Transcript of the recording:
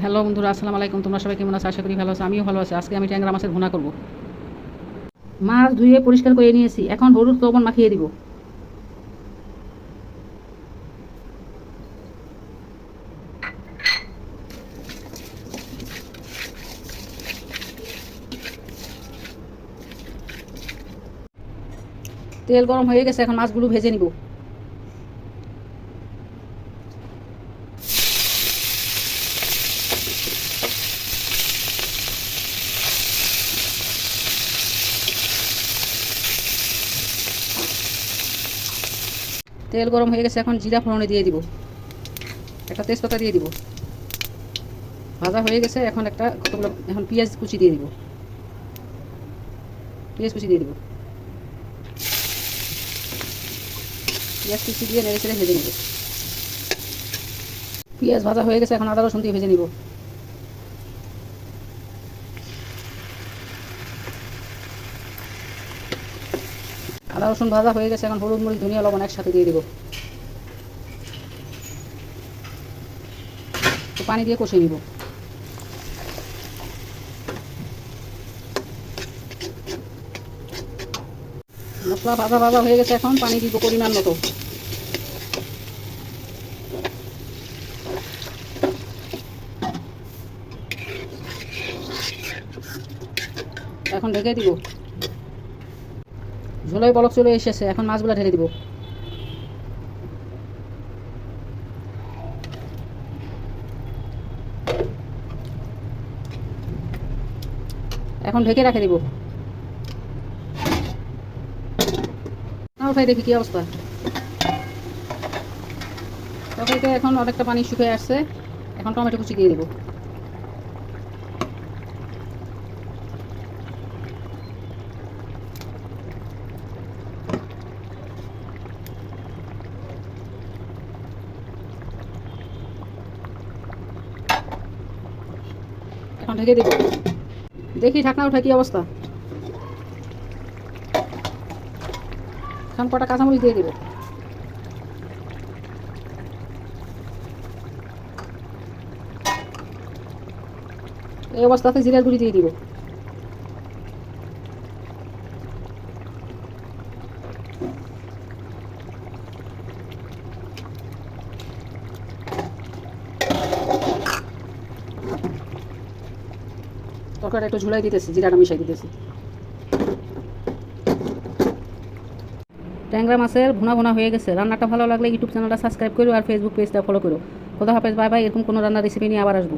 Hello বন্ধুরা, আসসালামু আলাইকুম। তোমরা সবাই কেমন আছো? আশা করি ভালো আছো। আমিও ভালো আছি। আজকে আমি ট্যাংরা মাছের ভুনা করব। মাছ ধুয়ে পরিষ্কার করে নিয়েছি, এখন হলুদ লবণ মাখিয়ে দিব। তেল গরম হয়ে গেছে, এখন মাছগুলো ভেজে নিব। তেল গরম হয়ে গেছে, এখন জিরা ফোড়নে দিয়ে দিব, একটা তেজপাতা দিয়ে দিব। ভাজা হয়ে গেছে, এখন এখন পেঁয়াজ কুচি দিয়ে দিব। পেঁয়াজ কুচি দিয়ে দিব। পেঁয়াজ কুচি দিয়ে নেড়ে চেড়ে ভেজে নিব। পেঁয়াজ ভাজা হয়ে গেছে, এখন আদা রসুন দিয়ে ভেজে নিব। আদা রসুন ভাজা হয়ে গেছে, এখন হলুদ মরিচ ধনিয়া লবণ একসাথে দিয়ে দিব। পানি দিয়ে কষিয়ে নিব। মশলা ভাজা ভাজা হয়ে গেছে, এখন পানি দিব পরিমাণ মতো। এখন ঢেকে দিব। ঝোলের বলক চলে এসেছে, এখন মাছগুলো ঢেলে দিব। এখন ঢেকে রাখে দিব। না উঠাই দেখি কি অবস্থা। তরকারিতে এখন অনেকটা পানি শুকিয়ে আসছে, এখন টমেটো কুচি দিয়ে দিব। এখন ঢেকে দিব। দেখি ঢাকনা উঠা কি অবস্থা। এখন কটা কাঁচামরিচ দিয়ে দিব। এই অবস্থাতে জিরার গুঁড়ি দিয়ে দিব। তরকারিটা একটু ঝুলাই দিতেছি, জিরাটা মিশাই দিতেছি। ট্যাংরা মাছের ভুনা ভুনা হয়ে গেছে। রান্নাটা ভালো লাগলে ইউটিউব চ্যানেলটা সাবস্ক্রাইব করো আর ফেসবুক পেজটা ফলো করো। খোদা হাফেজ, বাই বাই। এরকম কোনো রান্নার রেসিপি নিয়ে আবার আসবো।